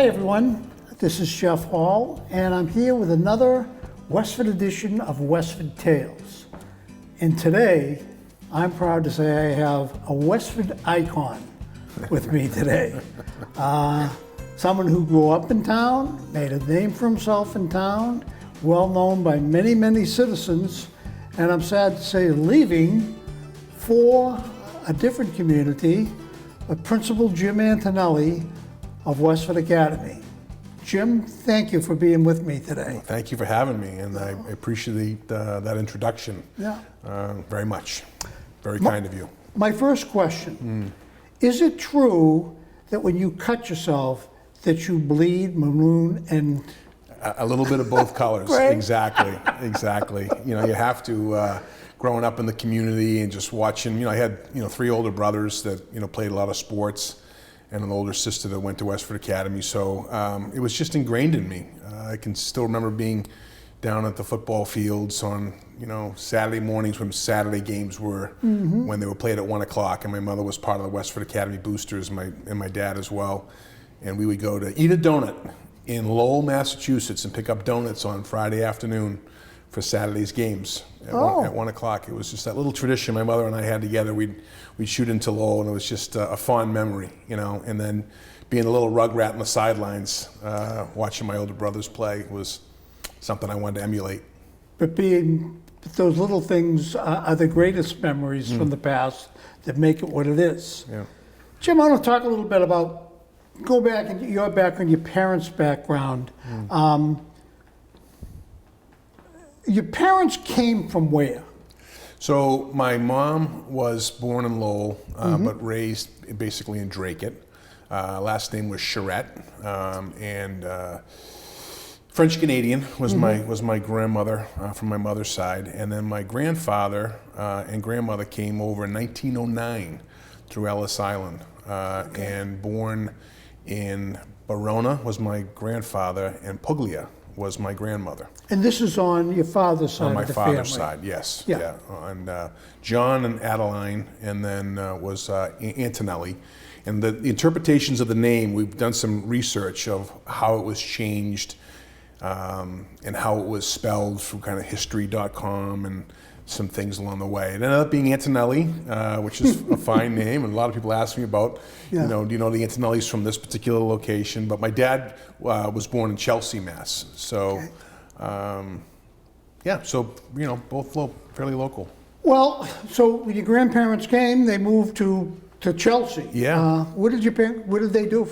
Hi everyone, this is Geoff Hall, and I'm here with another Westford edition of Westford Tales. And today, I'm proud to say I have a Westford icon with me today. Someone who grew up in town, made a name for himself in town, well known by many, many citizens, and I'm sad to say leaving for a different community, Principal Jim Antonelli of Westford Academy. Jim, thank you for being with me today. Well, thank you for having me, and I appreciate that introduction very much. Very kind of you. My first question, is it true that when you cut yourself that you bleed maroon and... A little bit of both colors, Right. exactly. You know, you have to, growing up in the community and just watching, I had, 3 older brothers that, played a lot of sports, and an older sister that went to Westford Academy, so it was just ingrained in me. I can still remember being down at the football fields on, Saturday mornings when Saturday games were, when they were played at 1 o'clock, and my mother was part of the Westford Academy boosters, and my dad as well, and we would go to eat a donut in Lowell, Massachusetts, and pick up donuts on Friday afternoon for Saturday's games at 1 o'clock. It was just that little tradition my mother and I had together. We'd shoot into Lowell, and it was just a fond memory, and then being a little rug rat on the sidelines, watching my older brothers play was something I wanted to emulate. But those little things are the greatest memories from the past that make it what it is. Yeah. Jim, I want to talk a little bit about, go back into your background, your parents' background. Your parents came from where? So my mom was born in Lowell, but raised basically in Dracut. Last name was Charette, and French Canadian was my grandmother from my mother's side, and then my grandfather and grandmother came over in 1909 through Ellis Island, and born in Verona was my grandfather, and Puglia was my grandmother. And this is on your father's side On my of the family? father's side, yes. Yeah. And John and Adeline, and then was Antonelli. And the interpretations of the name, we've done some research of how it was changed and how it was spelled through kind of history.com and some things along the way. It ended up being Antonelli, which is a fine name, and a lot of people ask me about, do you know the Antonellis from this particular location? But my dad was born in Chelsea, Mass. So, both fairly local. Well, so when your grandparents came, they moved to Chelsea. Yeah. What did they do?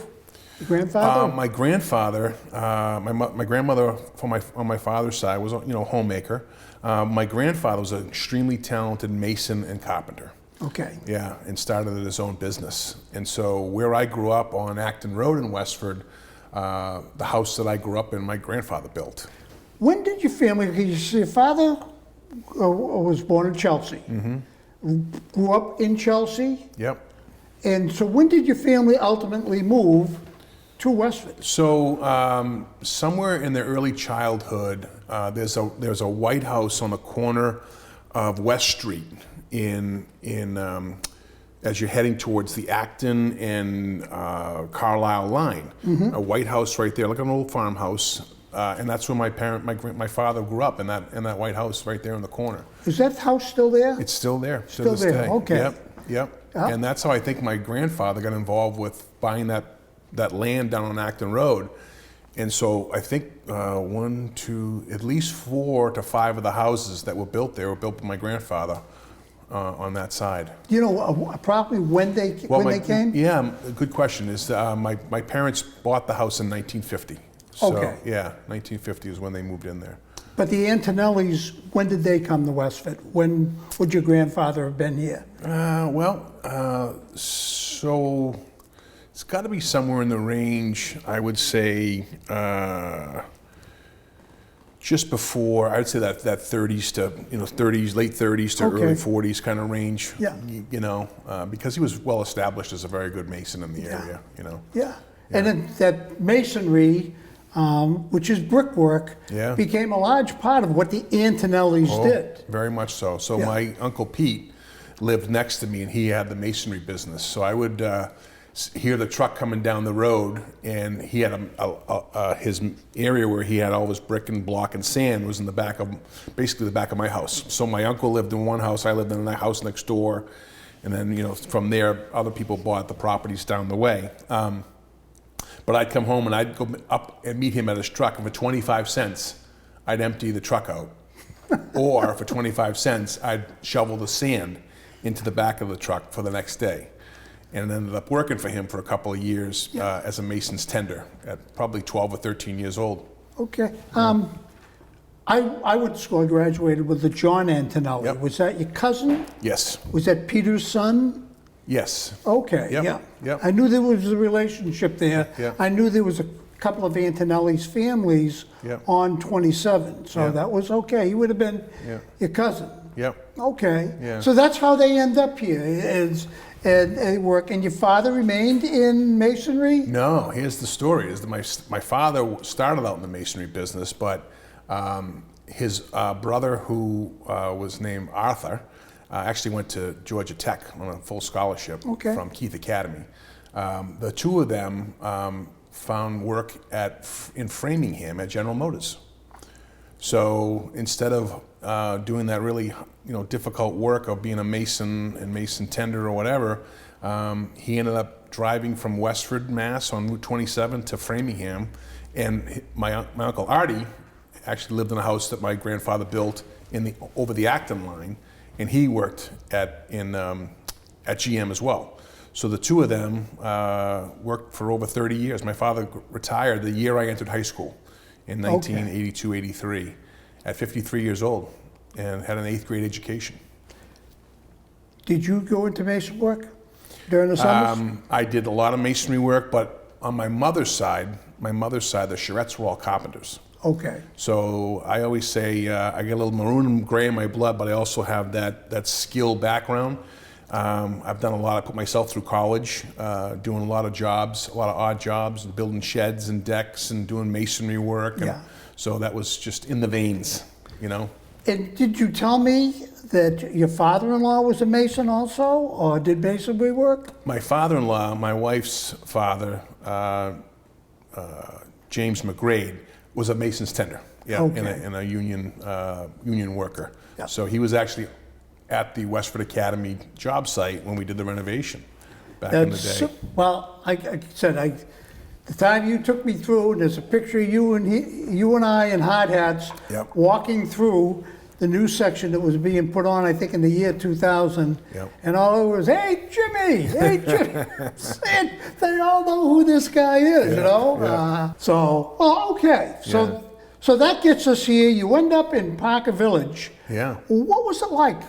Your grandfather? My grandfather, my grandmother on my father's side was a homemaker. My grandfather was an extremely talented mason and carpenter. Okay. Yeah, and started his own business. And so where I grew up on Acton Road in Westford, the house that I grew up in, my grandfather built. When did your family, because your father was born in Chelsea, grew up in Chelsea? Yep. And so when did your family ultimately move to Westford? So somewhere in their early childhood, there's a White House on the corner of West Street in as you're heading towards the Acton and Carlisle line. A White House right there, like an old farmhouse, and that's where my father grew up in that White House right there in the corner. Is that house still there? It's still there. Still there. Day. Okay. Yep. And that's how I think my grandfather got involved with buying that land down on Acton Road. And so I think at least 4 to 5 of the houses that were built there were built by my grandfather on that side. You know probably when they came? Yeah, good question. Is my parents bought the house in 1950. So, okay. Yeah, 1950 is when they moved in there. But the Antonellis, when did they come to Westford? When would your grandfather have been here? So it's got to be somewhere in the range, I would say, just before, I would say that 30s to, 30s, late 30s to early 40s kind of range. Yeah. Because he was well established as a very good mason in the area, Yeah. And then that masonry, which is brickwork, became a large part of what the Antonellis did. Very much so. So my Uncle Pete lived next to me, and he had the masonry business. So I would hear the truck coming down the road, and he had his area where he had all his brick and block and sand was in the back of, basically the back of my house. So my uncle lived in one house, I lived in the house next door, and then, you know, from there, other people bought the properties down the way. But I'd come home and I'd go up and meet him at his truck, and for 25 cents, I'd empty the truck out. Or for 25 cents, I'd shovel the sand into the back of the truck for the next day. And ended up working for him for a couple of years as a mason's tender at probably 12 or 13 years old. Okay. I went to school, I graduated with the John Antonelli. Yep. Was that your cousin? Yes. Was that Peter's son? Yes. Okay, Yep. yeah. Yep. I knew there was a relationship there. Yeah. I knew there was a couple of Antonelli's families Yep. on 27, so Yep. that was okay. He would have been Yep. your cousin. Yep. Okay. Yeah. So that's how they end up here, is and work. And your father remained in masonry? No, here's the story. Is that my father started out in the masonry business, but his brother, who was named Arthur, actually went to Georgia Tech on a full scholarship from Keith Academy. The two of them found work in Framingham at General Motors. So instead of doing that really, difficult work of being a mason and mason tender or whatever, he ended up driving from Westford, Mass, on Route 27 to Framingham, and my uncle Artie actually lived in a house that my grandfather built over the Acton line, and he worked at GM as well. So the two of them worked for over 30 years. My father retired the year I entered high school in 1982-83 at 53 years old, and had an 8th grade education. Did you go into mason work during the summers? I did a lot of masonry work, but on my mother's side, the Charettes were all carpenters. Okay. So I always say I get a little maroon and gray in my blood, but I also have that skill background. I've done a lot. I put myself through college, doing a lot of jobs, a lot of odd jobs, building sheds and decks and doing masonry work. And so that was just in the veins, And did you tell me that your father-in-law was a mason also, or did masonry work? My father-in-law, my wife's father, James McGrade, was a mason's tender, and a union worker. Yeah. So he was actually at the Westford Academy job site when we did the renovation back in the day. Well, I said, the time you took me through, and there's a picture of you and I in hard hats walking through the new section that was being put on, I think, in the year 2000. Yep. And all it was, hey, Jimmy, hey, Jimmy. And they all know who this guy is, Yeah. Okay. So that gets us here. You end up in Parker Village. Yeah. What was it like?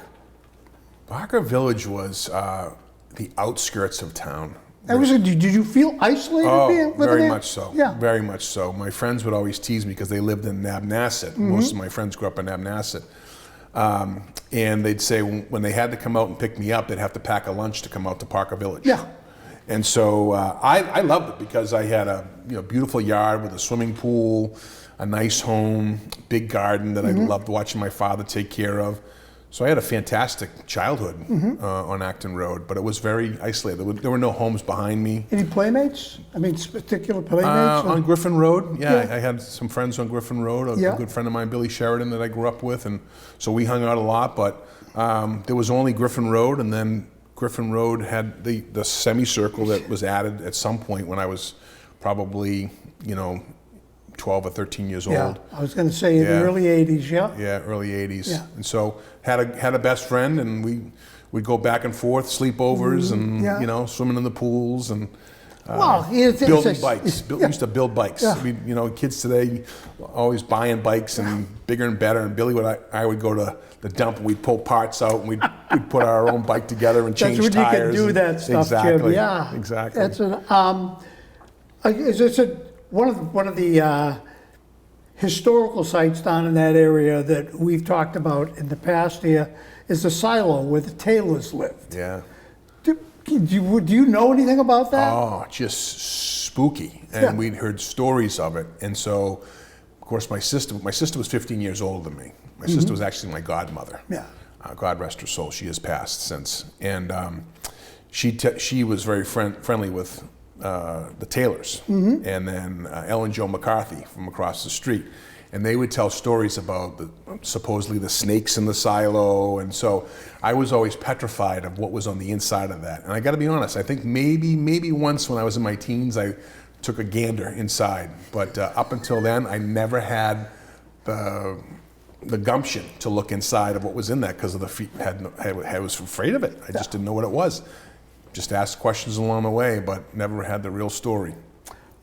Parker Village was the outskirts of town. Did you feel isolated living there? Very much so. Yeah. Very much so. My friends would always tease me because they lived in Nabnasset. Most of my friends grew up in Nabnasset. And they'd say when they had to come out and pick me up, they'd have to pack a lunch to come out to Parker Village. Yeah. And so I loved it because I had a beautiful yard with a swimming pool, a nice home, big garden that I loved watching my father take care of. So I had a fantastic childhood on Acton Road, but it was very isolated. There were no homes behind me. Any playmates? I mean, particular playmates? On Griffin Road, I had some friends on Griffin Road. A good friend of mine, Billy Sheridan, that I grew up with, and so we hung out a lot. But there was only Griffin Road, and then Griffin Road had the semicircle that was added at some point when I was probably 12 or 13 years old. I was going to say in the early 80s, Yeah, early 80s. Yeah. And so had a best friend, and we'd go back and forth, sleepovers, and swimming in the pools, and building bikes. We used to build bikes. Yeah. Kids today always buying bikes and bigger and better. And Billy I would go to the dump, and we'd pull parts out, and we'd put our own bike together and change tires. That's when you could do that stuff, exactly. Jim. Yeah, exactly. One of the historical sites down in that area that we've talked about in the past here is the silo where the Taylors lived. Yeah. Do you know anything about that? Oh, just spooky. And we'd heard stories of it. And so, of course, my sister was 15 years older than me. My sister was actually my godmother. Yeah. God rest her soul. She has passed since. And she was very friendly with the Taylors, and then Ellen Joe McCarthy from across the street. And they would tell stories about supposedly the snakes in the silo. And so I was always petrified of what was on the inside of that. And I got to be honest, I think maybe once when I was in my teens, I took a gander inside. But up until then, I never had the gumption to look inside of what was in that because of the feet. I was afraid of it. I just didn't know what it was. Just asked questions along the way, but never had the real story.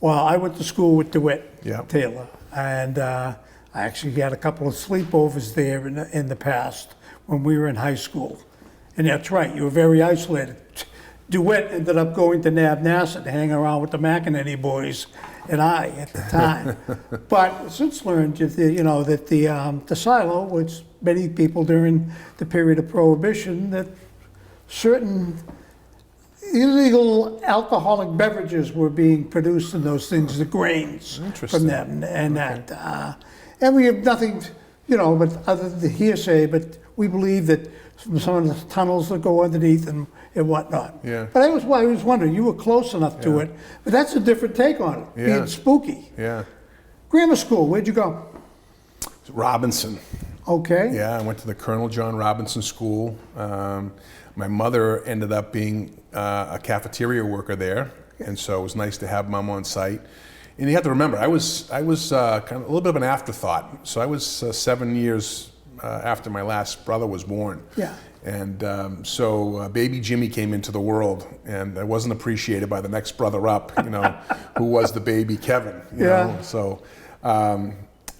Well, I went to school with DeWitt Yep. Taylor, and I actually had a couple of sleepovers there in the past when we were in high school. And that's right, you were very isolated. DeWitt ended up going to Nab-Nasset to hang around with the McEnany boys and I at the time. But since learned, that the silo, which many people during the period of Prohibition, that certain illegal alcoholic beverages were being produced in those things, the grains from them, and that. And we have nothing, but other than the hearsay, but we believe that some of the tunnels that go underneath and whatnot. Yeah. But I was wondering, you were close enough to it, but that's a different take on it, being spooky. Yeah. Grammar school, where'd you go? Robinson. Okay. Yeah, I went to the Colonel John Robinson School. My mother ended up being a cafeteria worker there, and so it was nice to have Mom on site. And you have to remember, I was kind of a little bit of an afterthought. So I was 7 years after my last brother was born. Yeah. And so baby Jimmy came into the world, and I wasn't appreciated by the next brother up, who was the baby Kevin. You know?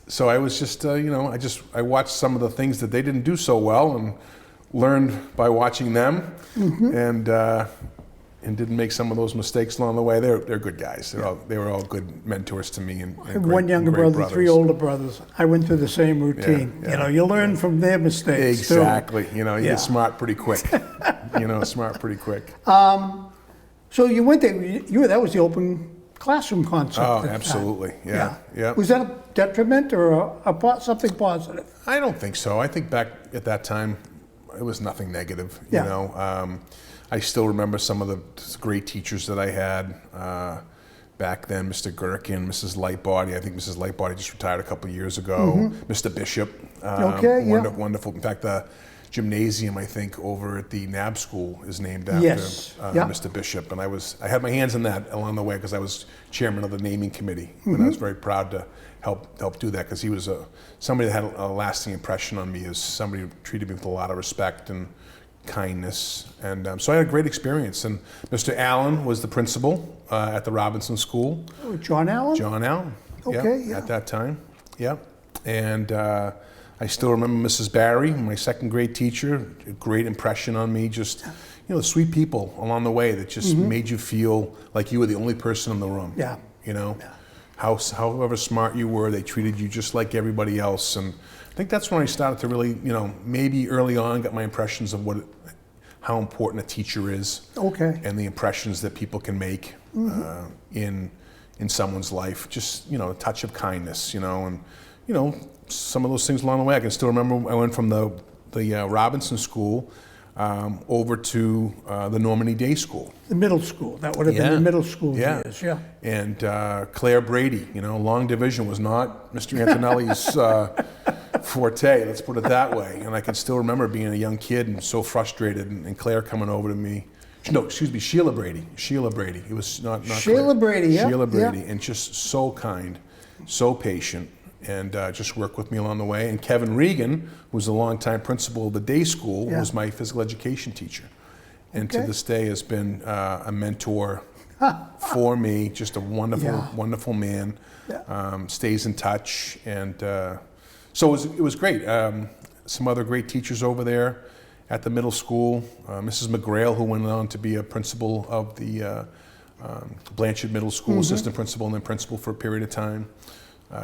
So I was just, I watched some of the things that they didn't do so well, and learned by watching them, and didn't make some of those mistakes along the way. They're good guys. They were all good mentors to me. And I have one younger brother, brothers. 3 older brothers. I went through the same routine. Yeah. You learn from their mistakes Exactly. too. You get smart pretty quick. Smart pretty quick. So you went there. That was the open classroom concept. Oh, at the time. absolutely. Yeah. Was that a detriment or something positive? I don't think so. I think back at that time, it was nothing negative. I still remember some of the great teachers that I had back then. Mr. Gherkin, Mrs. Lightbody. I think Mrs. Lightbody just retired a couple of years ago. Mr. Bishop. Wonderful. In fact, the gymnasium, I think, over at the NAB school is named after Mr. Bishop. And I had my hands in that along the way because I was chairman of the naming committee. And I was very proud to help do that because he was somebody that had a lasting impression on me as somebody who treated me with a lot of respect and kindness. And so I had a great experience. And Mr. Allen was the principal at the Robinson School. Oh, John Allen? John Allen. Okay, At that time. And I still remember Mrs. Barry, my second grade teacher, a great impression on me. Just, sweet people along the way that just made you feel like you were the only person in the room. However smart you were, they treated you just like everybody else. And I think that's when I started to really, maybe early on got my impressions of how important a teacher is. Okay. And the impressions that people can make in someone's life. Just, a touch of kindness, and, some of those things along the way. I can still remember I went from the Robinson School over to the Normandy Day School. The middle school. That would have been the middle school years. Yeah. And Claire Brady, long division was not Mr. Antonelli's forte, let's put it that way. And I can still remember being a young kid and so frustrated, and Claire coming over to me. No, excuse me, Sheila Brady. It was not Sheila Brady, yeah. Sheila Brady, and just so kind, so patient, and just worked with me along the way. And Kevin Regan, who was the longtime principal of the day school, was my physical education teacher. And to this day has been a mentor for me, just a wonderful man, stays in touch. And so it was great. Some other great teachers over there at the middle school. Mrs. McGrail, who went on to be a principal of the Blanchard Middle School, assistant principal and then principal for a period of time.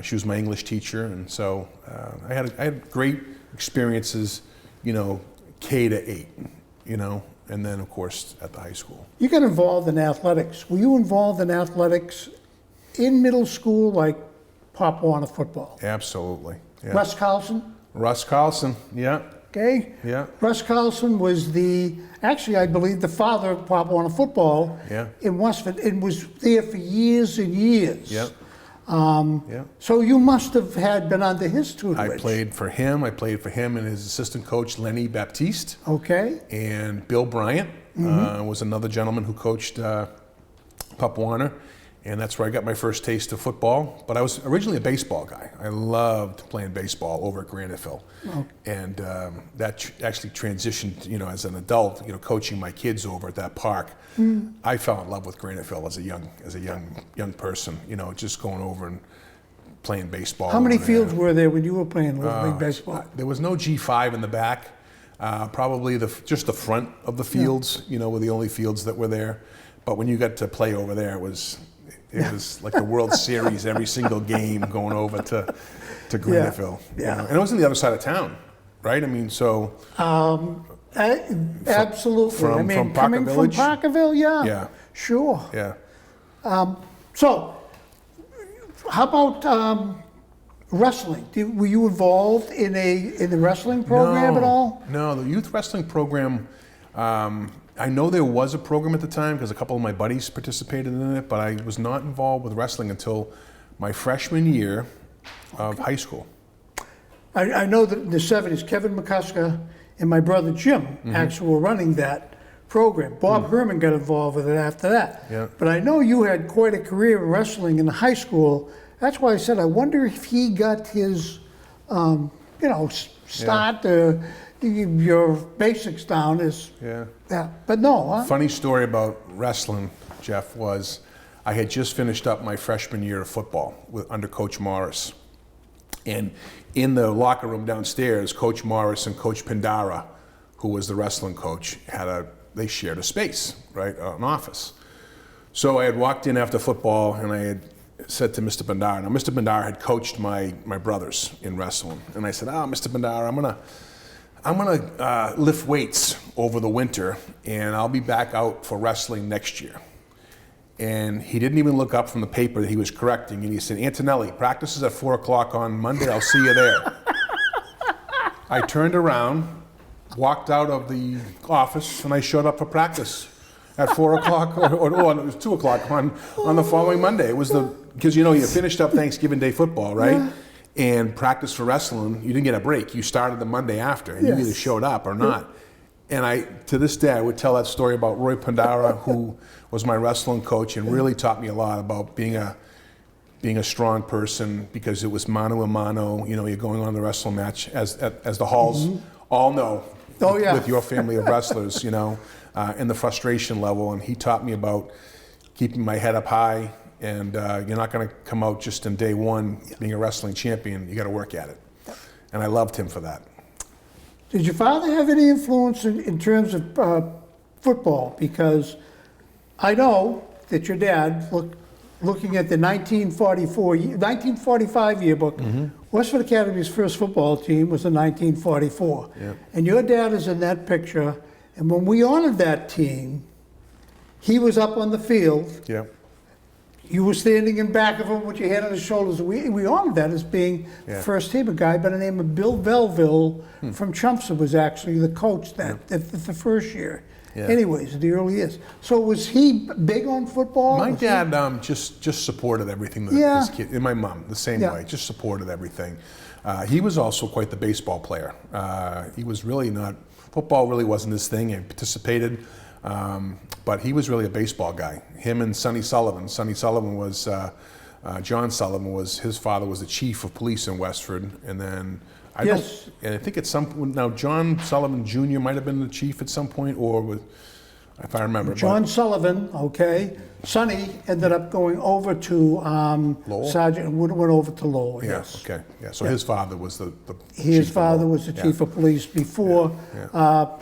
She was my English teacher, and so I had great experiences, K to 8, and then of course at the high school. You got involved in athletics. Were you involved in athletics in middle school, like Pop Warner football? Absolutely. Yeah. Russ Carlson? Russ Carlson, yeah. Okay? Yeah. Russ Carlson was actually, I believe, the father of Pop Warner football in Westford, and was there for years and years. Yeah. So you must have been under his tutelage. I played for him. I played for him and his assistant coach, Lenny Baptiste. Okay. And Bill Bryant was another gentleman who coached Pop Warner. And that's where I got my first taste of football. But I was originally a baseball guy. I loved playing baseball over at Graniteville. Oh. And that actually transitioned, as an adult, coaching my kids over at that park. I fell in love with Graniteville as a young person, just going over and playing baseball. How many fields were there when you were playing Little League baseball? There was no G5 in the back. Probably just the front of the fields, were the only fields that were there. But when you got to play over there, it was like the World Series, every single game going over to Graniteville. Yeah. And it was on the other side of town, right? I mean, so. Absolutely. From coming Village? from Parkerville, yeah. Yeah. Sure. Yeah. So, how about wrestling? Were you involved in the wrestling program at all? No, the youth wrestling program. I know there was a program at the time because a couple of my buddies participated in it, but I was not involved with wrestling until my freshman year of high school. I know that in the 70s, Kevin McCusker and my brother Jim actually were running that program. Bob Herman got involved with it after that. Yeah. But I know you had quite a career in wrestling in high school. That's why I said I wonder if he got his, start, your basics down is. Yeah. But no, huh? Funny story about wrestling, Jeff, was I had just finished up my freshman year of football under Coach Morris. And in the locker room downstairs, Coach Morris and Coach Pandara, who was the wrestling coach, they shared a space, right, an office. So I had walked in after football and I had said to Mr. Pandara, now Mr. Pandara had coached my brothers in wrestling. And I said, Mr. Pandara, I'm gonna lift weights over the winter and I'll be back out for wrestling next year. And he didn't even look up from the paper that he was correcting, and he said, Antonelli, practice is at 4 o'clock on Monday, I'll see you there. I turned around, walked out of the office, and I showed up for practice at 4 o'clock, or it was 2 o'clock on the following Monday. It was because you finished up Thanksgiving Day football, right? Yeah. And practice for wrestling, you didn't get a break. You started the Monday after, and you either showed up or not. And to this day, I would tell that story about Roy Pandara, who was my wrestling coach and really taught me a lot about being a strong person, because it was mano a mano. You're going on the wrestling match, as the Halls all know. Oh, yeah. With your family of wrestlers, and the frustration level. And he taught me about keeping my head up high, and you're not going to come out just in day one being a wrestling champion. You got to work at it. And I loved him for that. Did your father have any influence in terms of football? Because I know that your dad, looking at the 1945 yearbook, Westford Academy's first football team was in 1944. Yep. And your dad is in that picture. And when we honored that team, he was up on the field. Yep. You were standing in back of him with your hand on his shoulders. We honored that as being the first team. A guy by the name of Bill Belleville from Chelmsford was actually the coach the first year. Yeah. Anyways, the early years. So was he big on football? My dad just supported everything that his kid, and my mom the same way, just supported everything. He was also quite the baseball player. He was really not, football really wasn't his thing. He participated. But he was really a baseball guy. Him and Sonny Sullivan. Sonny Sullivan was, John Sullivan was, his father was the chief of police in Westford. And then, I think at some point, now John Sullivan Jr. might have been the chief at some point, or if I remember. John Sullivan, okay. Sonny ended up going over to Lowell? Sergeant, went over to Lowell, yes. Okay, yeah, so his father was the his father was the chief of police before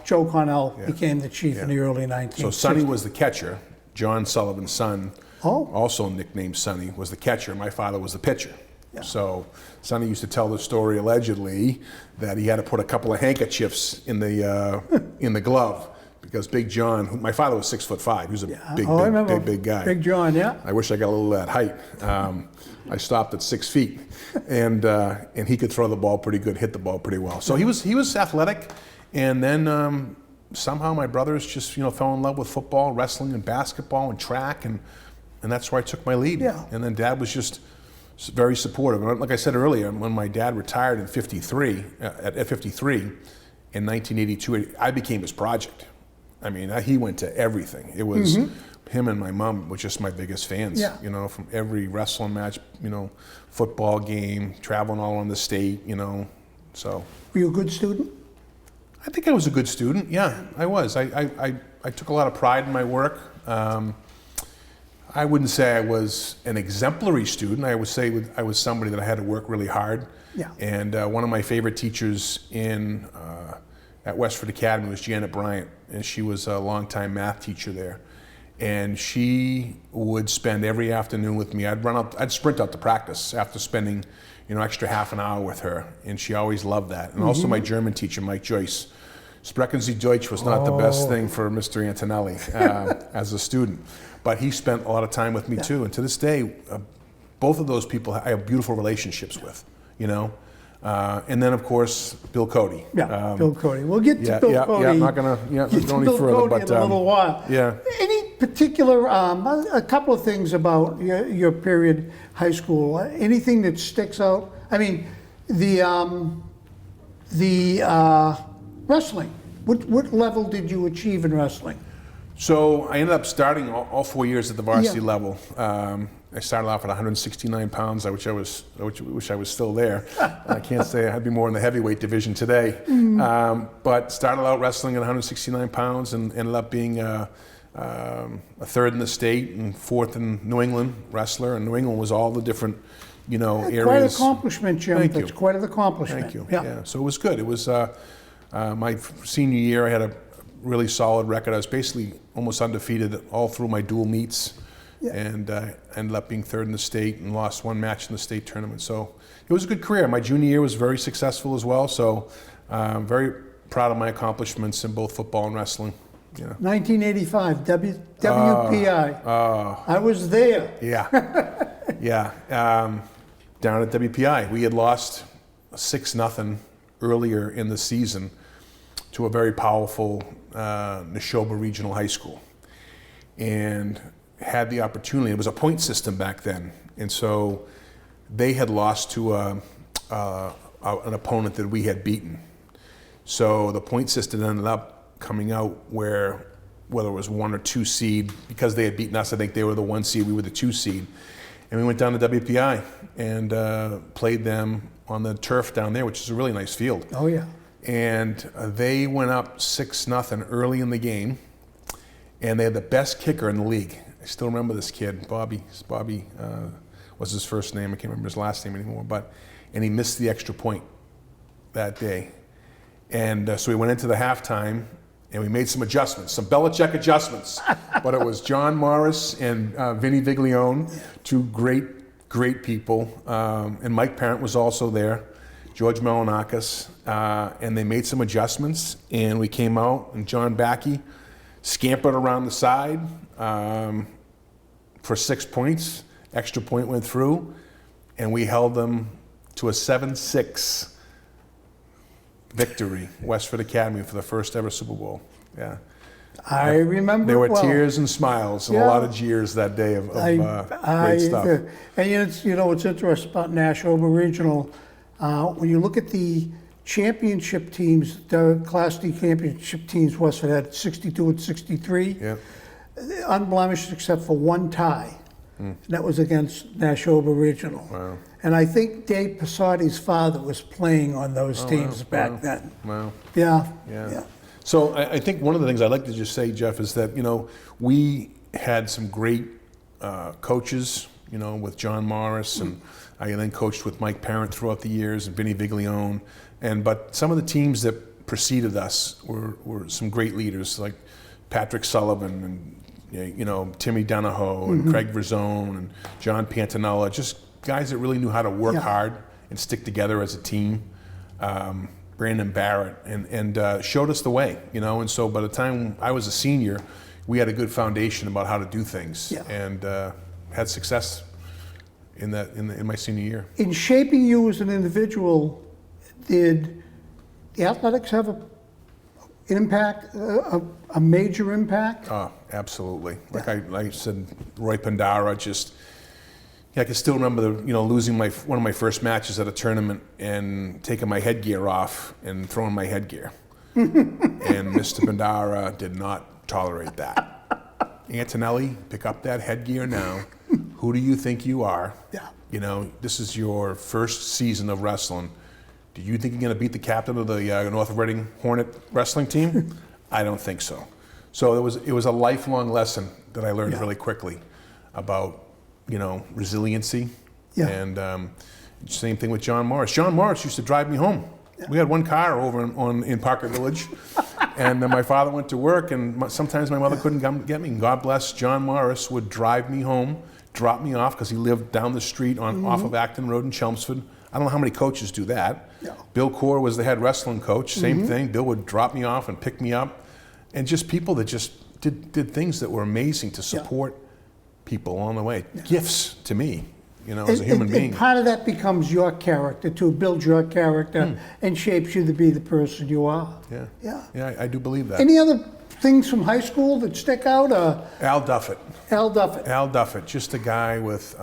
Joe Cornell became the chief in the early 1960s. So Sonny was the catcher. John Sullivan's son, also nicknamed Sonny, was the catcher. My father was the pitcher. Yeah. So Sonny used to tell the story, allegedly, that he had to put a couple of handkerchiefs in the glove because Big John, my father was 6'5". He was a I remember big guy. Big John, yeah. I wish I got a little of that height. I stopped at 6 feet, and he could throw the ball pretty good, hit the ball pretty well. So he was athletic, and then somehow my brothers just fell in love with football, wrestling, and basketball, and track, and that's where I took my lead. Yeah. And then Dad was just very supportive. Like I said earlier, when my dad retired at 53 in 1982, I became his project. I mean, he went to everything. It was him and my mom were just my biggest fans. Yeah. From every wrestling match, football game, traveling all around the state. So. Were you a good student? I think I was a good student. Yeah, I was. I took a lot of pride in my work. I wouldn't say I was an exemplary student. I would say I was somebody that I had to work really hard. Yeah. And one of my favorite teachers at Westford Academy was Janet Bryant, and she was a longtime math teacher there. And she would spend every afternoon with me. I'd sprint out to practice after spending, extra half an hour with her, and she always loved that. And also my German teacher, Mike Joyce. Sprechen Sie Deutsch was not the best thing for Mr. Antonelli as a student, but he spent a lot of time with me too. And to this day, both of those people I have beautiful relationships with, and then of course Bill Cody. Yeah, Bill Cody. We'll get to Bill Cody. Yeah, I'm not gonna go any further, but in a little while. Yeah. Any particular, a couple of things about your period, high school. Anything that sticks out? I mean, the wrestling. What level did you achieve in wrestling? So I ended up starting all 4 years at the varsity level. I started off at 169 pounds. I wish I was still there. I can't say I'd be more in the heavyweight division today. But started out wrestling at 169 pounds and ended up being a third in the state and fourth in New England wrestler. And New England was all the different, areas. Quite an accomplishment, Jim. Thank you. That's quite an accomplishment. Thank you. Yeah. So it was good. It was my senior year. I had a really solid record. I was basically almost undefeated all through my dual meets, and ended up being third in the state and lost one match in the state tournament. So it was a good career. My junior year was very successful as well. So very proud of my accomplishments in both football and wrestling. 1985, WPI. I was there. Yeah. Down at WPI, we had lost 6-0 earlier in the season to a very powerful Neshoba Regional High School, and had the opportunity. It was a point system back then, and so they had lost to an opponent that we had beaten. So the point system ended up coming out whether it was 1 or 2 seed, because they had beaten us. I think they were the 1 seed, we were the 2 seed, and we went down to WPI and played them on the turf down there, which is a really nice field. Oh yeah. And they went up 6-0 early in the game, and they had the best kicker in the league. I still remember this kid, Bobby was his first name. I can't remember his last name anymore, and he missed the extra point that day. And so we went into the halftime, and we made some adjustments, some Belichick adjustments. But it was John Morris and Vinny Viglione, two great people, and Mike Parent was also there, George Melanakis, and they made some adjustments, and we came out, and John Backey scampered around the side for 6 points. Extra point went through, and we held them to a 7-6 victory, Westford Academy, for the first ever Super Bowl. Yeah. I remember. There were well. Tears and smiles and a lot of jeers that day of great stuff. And what's interesting about Neshoba Regional, when you look at the championship teams, the Class D championship teams, Westford had 62 and 63, unblemished except for one tie. And that was against Neshoba Regional. Wow. And I think Dave Passotti's father was playing on those teams back then. Wow. Yeah. So I think one of the things I'd like to just say, Jeff, is that, we had some great coaches, with John Morris, and I then coached with Mike Parent throughout the years, and Vinny Viglione. But some of the teams that preceded us were some great leaders, like Patrick Sullivan and Timmy Donahoe and Craig Verzone and John Pantanella, just guys that really knew how to work hard and stick together as a team. Brandon Barrett, and showed us the way, and so by the time I was a senior, we had a good foundation about how to do things, and had success in my senior year. In shaping you as an individual, did the athletics have an impact, a major impact? Oh, absolutely. Like I said, Roy Pandara, I can still remember losing one of my first matches at a tournament and taking my headgear off and throwing my headgear. And Mr. Pandara did not tolerate that. Antonelli, pick up that headgear now. Who do you think you are? Yeah. This is your first season of wrestling. Do you think you're going to beat the captain of the North Reading Hornet wrestling team? I don't think so. So it was a lifelong lesson that I learned really quickly about, resiliency. Yeah. And same thing with John Morris. John Morris used to drive me home. Yeah. We had one car over in Parker Village. And my father went to work, and sometimes my mother couldn't come get me. And God bless, John Morris would drive me home, drop me off, because he lived down the street off of Acton Road in Chelmsford. I don't know how many coaches do that. Yeah. Bill Core was the head wrestling coach, same thing. Bill would drop me off and pick me up. And just people that just did things that were amazing to support people along the way. Yeah. Gifts to me, as a human being. And part of that becomes your character, to build your character and shapes you to be the person you are. Yeah. Yeah. Yeah, I do believe that. Any other things from high school that stick out? Al Duffett. Al Duffett. Al Duffett, just a guy with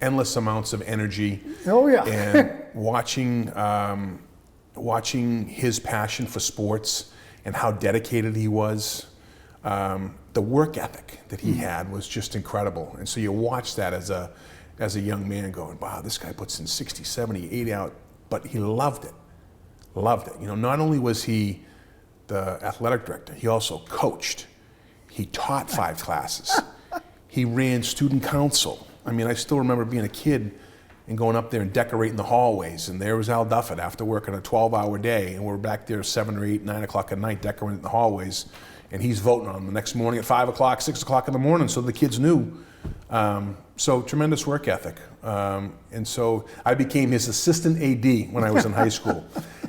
endless amounts of energy. Oh, yeah. And watching his passion for sports and how dedicated he was. The work ethic that he had was just incredible. And so you watch that as a young man going, wow, this guy puts in 60, 70, 80 out, but he loved it. Loved it. Not only was he the athletic director, he also coached. He taught 5 classes. He ran student council. I mean, I still remember being a kid and going up there and decorating the hallways, and there was Al Duffett after working a 12-hour day, and we're back there 7 or 8, 9 o'clock at night decorating the hallways, and he's voting on them the next morning at 5 o'clock, 6 o'clock in the morning, so the kids knew. So tremendous work ethic. And so I became his assistant AD when I was in high school.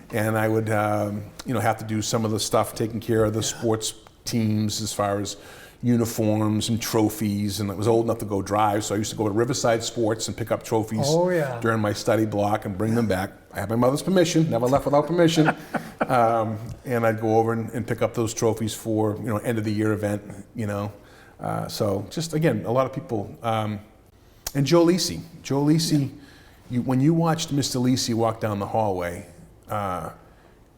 And I would have to do some of the stuff, taking care of the sports teams as far as uniforms and trophies, and I was old enough to go drive, so I used to go to Riverside Sports and pick up trophies during my study block and bring them back. I had my mother's permission, never left without permission, and I'd go over and pick up those trophies for end of the year event. So just again, a lot of people, and Joe Lisi, when you watched Mr. Lisi walk down the hallway, there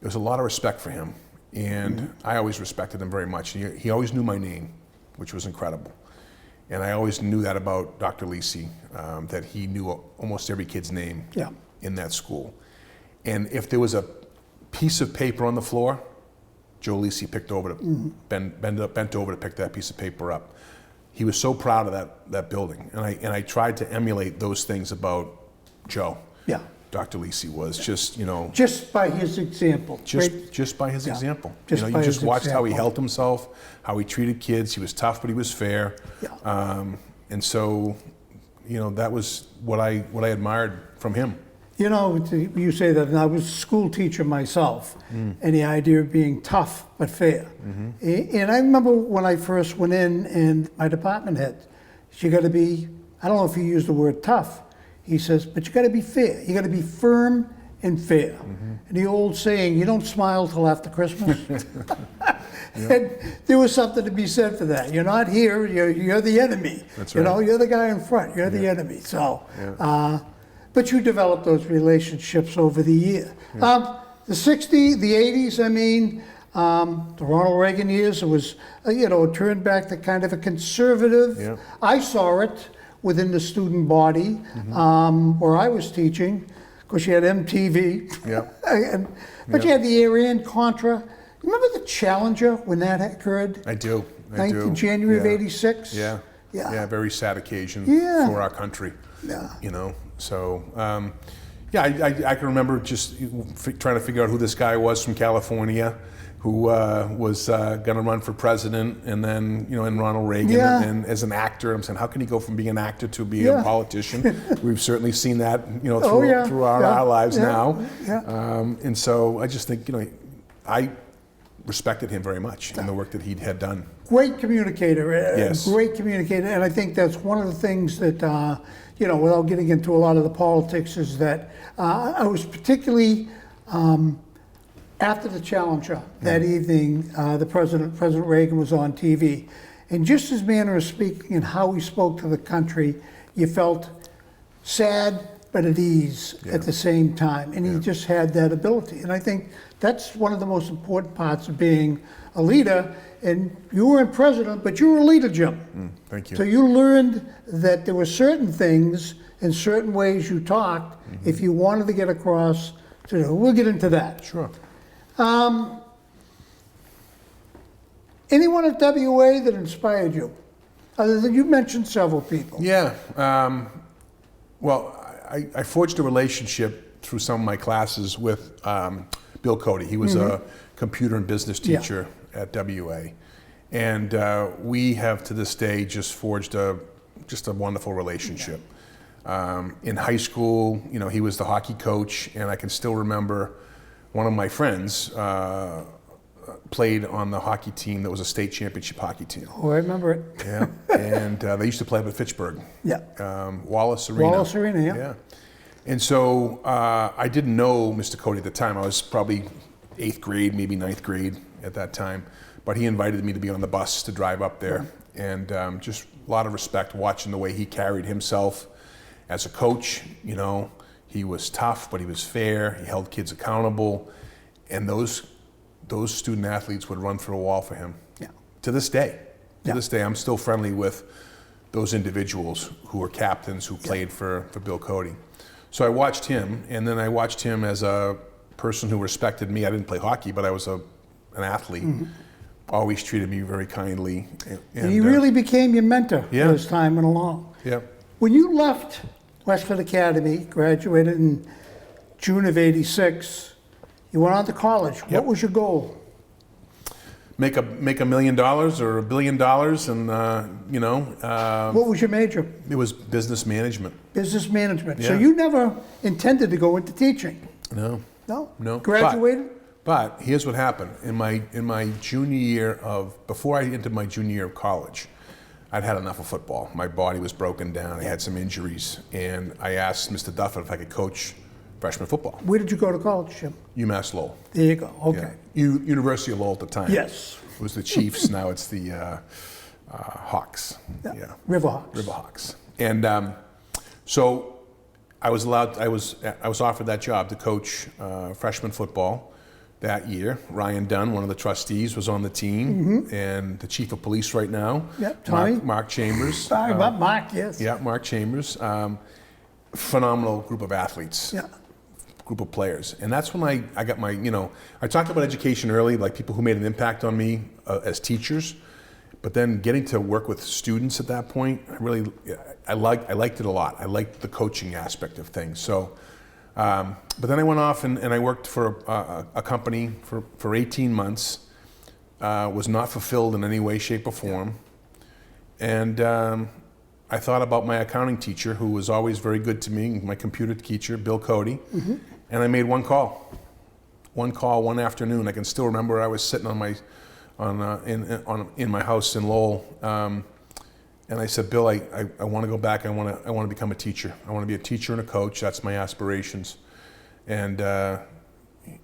was a lot of respect for him, and I always respected him very much. He always knew my name, which was incredible. And I always knew that about Dr. Lisi, that he knew almost every kid's name in that school. And if there was a piece of paper on the floor, Joe Lisi bent over to pick that piece of paper up. He was so proud of that building. And I tried to emulate those things about Joe. Yeah. Dr. Lisi was just by his example. Just by his example. You just watched how he held himself, how he treated kids. He was tough, but he was fair. Yeah. And so, that was what I admired from him. You say that, and I was a school teacher myself, and the idea of being tough but fair. And I remember when I first went in, and my department head, you got to be, I don't know if he used the word tough, he says, but you got to be fair. You got to be firm and fair. And the old saying, you don't smile till after Christmas. And there was something to be said for that. You're not here, you're the enemy. That's right. You're the guy in front, you're the enemy. So, but you developed those relationships over the year. The 60s, the 80s, the Ronald Reagan years, it was, it turned back to kind of a conservative. Yeah. I saw it within the student body where I was teaching. Of course, you had MTV. Yeah. But you had the Iran-Contra. Remember the Challenger when that occurred? I do. January of '86? Yeah, very sad occasion for our country. Yeah. So, Yeah, I can remember just trying to figure out who this guy was from California, who was going to run for president, and then and Ronald Reagan, Yeah. and as an actor, I'm saying, how can he go from being an actor to being a politician? We've certainly seen that, through our lives now. Yeah. And so I just think, I respected him very much in the work that he had done. Great communicator. Yes. Great communicator, and I think that's one of the things that without getting into a lot of the politics, is that I was particularly. After the Challenger that evening, President Reagan was on TV, and just his manner of speaking and how he spoke to the country, you felt sad but at ease at the same time, and he just had that ability. And I think that's one of the most important parts of being a leader. And you weren't president, but you were a leader, Jim. Thank you. So you learned that there were certain things and certain ways you talked if you wanted to get across. We'll get into that. Sure. Anyone at WA that inspired you? Other than you mentioned several people. Yeah. Well, I forged a relationship through some of my classes with Bill Cody. He was a computer and business teacher at WA. And we have to this day just forged a wonderful relationship. In high school, he was the hockey coach, and I can still remember one of my friends played on the hockey team that was a state championship hockey team. Oh, I remember it. Yeah, and they used to play up at Fitchburg. Yeah. Wallace Arena. Wallace Arena, Yeah. And so I didn't know Mr. Cody at the time. I was probably 8th grade, maybe 9th grade at that time. But he invited me to be on the bus to drive up there. And just a lot of respect watching the way he carried himself as a coach. He was tough, but he was fair. He held kids accountable. And those student athletes would run through a wall for him. Yeah. To this day. To this day, I'm still friendly with those individuals who were captains who played for Bill Cody. So I watched him, and then I watched him as a person who respected me. I didn't play hockey, but I was an athlete. Always treated me very kindly. And he really became your mentor as time went along. Yeah. When you left Westford Academy, graduated in June of '86, you went on to college. Yep. What was your goal? Make $1 million or $1 billion, and What was your major? it was business management. Business management. So Yeah. you never intended to go into teaching? No. No? Graduated? But here's what happened. In my junior year before I entered my junior year of college, I'd had enough of football. My body was broken down. I had some injuries, and I asked Mr. Duffett if I could coach freshman football. Where did you go to college, Jim? UMass Lowell. There you go. Okay. University of Lowell at the time. Yes. It was the Chiefs. Now it's the Hawks. Yeah. Riverhawks. Riverhawks. And so I was offered that job to coach freshman football that year. Ryan Dunn, one of the trustees, was on the team, and the chief of police right now. Yep, Tommy. Mark Chambers. Sorry about Mark, yes. Yeah, Mark Chambers. Phenomenal group of athletes. Yeah. Group of players. And that's when I got my, I talked about education early, like people who made an impact on me as teachers, but then getting to work with students at that point, I liked it a lot. I liked the coaching aspect of things. So, but then I went off and I worked for a company for 18 months, was not fulfilled in any way, shape, or form. And I thought about my accounting teacher, who was always very good to me, my computer teacher, Bill Cody, and I made one call one afternoon. I can still remember I was sitting in my house in Lowell, and I said, Bill, I want to go back. I want to become a teacher. I want to be a teacher and a coach. That's my aspirations. And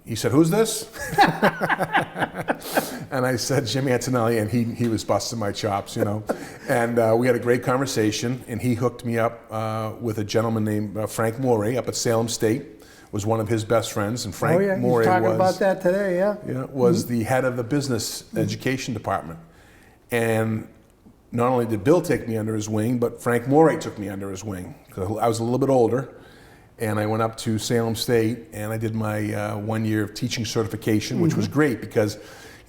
he said, who's this? And I said, Jim Antonelli, and he was busting my chops, And we had a great conversation, and he hooked me up with a gentleman named Frank Morey up at Salem State. Was one of his best friends, and Frank Morey was talking about that today, was the head of the business education department. And not only did Bill take me under his wing, but Frank Morey took me under his wing. 'Cause I was a little bit older, and I went up to Salem State, and I did my 1 year of teaching certification, which was great because,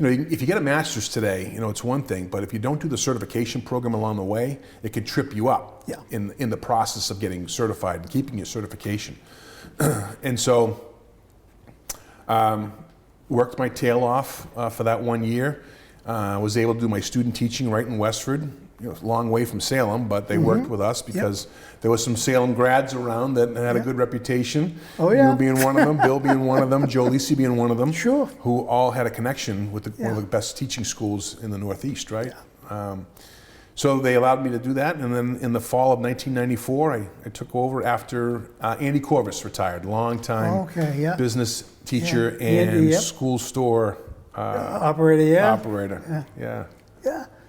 if you get a master's today, it's one thing, but if you don't do the certification program along the way, it could trip you up in the process of getting certified and keeping your certification. And so worked my tail off for that 1 year. Was able to do my student teaching right in Westford. You know, a long way from Salem, but they worked with us because there was some Salem grads around that had a good reputation. Oh, yeah. You being one of them, Bill being one of them, Joe Lisi being one of them. Sure. Who all had a connection with one of the best teaching schools in the Northeast, right? Yeah. So they allowed me to do that, and then in the fall of 1994, I took over after Andy Corvus retired, long-time business teacher and Andy, school store operator. operator. Yeah.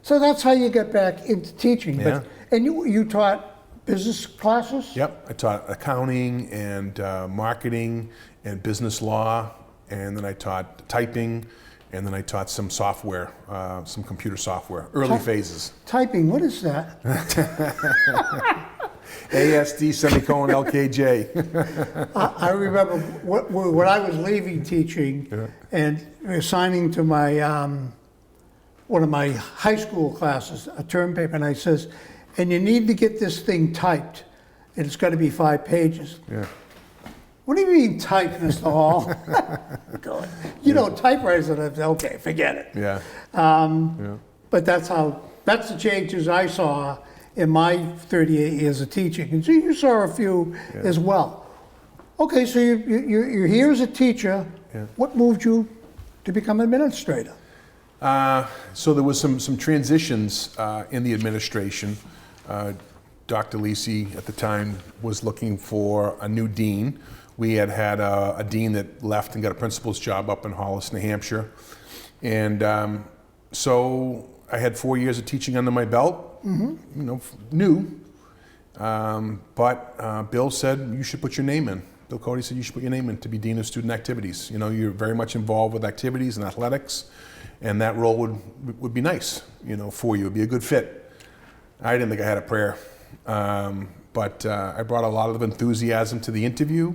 So that's how you got back into teaching. Yeah. And you taught business classes? Yep, I taught accounting and marketing and business law, and then I taught typing, and then I taught some software, some computer software, early phases. Typing, what is that? ASD semicolon LKJ. I remember when I was leaving teaching and assigning to my one of my high school classes a term paper, and I says, and you need to get this thing typed, and it's got to be 5 pages. Yeah. What do you mean typed, Mr. Hall? You know, typewriters, okay, forget it. Yeah. But that's the changes I saw in my 38 years of teaching. And so you saw a few as well. Okay, so you're here as a teacher. Yeah. What moved you to become an administrator? So there was some transitions in the administration. Dr. Lisi at the time was looking for a new dean. We had a dean that left and got a principal's job up in Hollis, New Hampshire. And so I had 4 years of teaching under my belt, you know, new. But Bill said, you should put your name in. Bill Cody said, you should put your name in to be Dean of Student Activities. You know, you're very much involved with activities and athletics, and that role would be nice, you know, for you. It'd be a good fit. I didn't think I had a prayer. But I brought a lot of enthusiasm to the interview,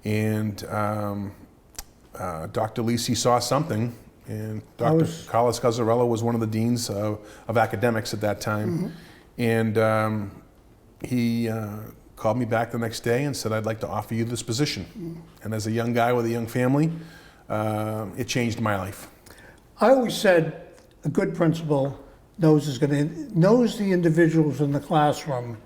and Dr. Lisi saw something, and Dr. Carlos Gazzarella was one of the deans of academics at that time, and he called me back the next day and said, I'd like to offer you this position. And as a young guy with a young family, it changed my life. I always said a good principal knows the individuals in the classroom.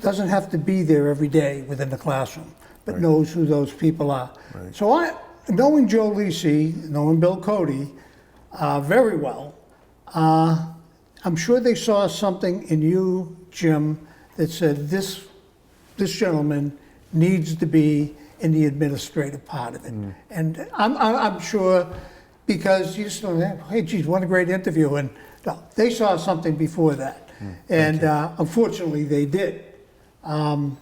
Doesn't have to be there every day within the classroom, but knows who those people are. Right. So knowing Joe Lisi, knowing Bill Cody very well, I'm sure they saw something in you, Jim, that said this gentleman needs to be in the administrative part of it. And I'm sure, because you just know, hey, geez, what a great interview. And no, they saw something before that. And unfortunately, they did. And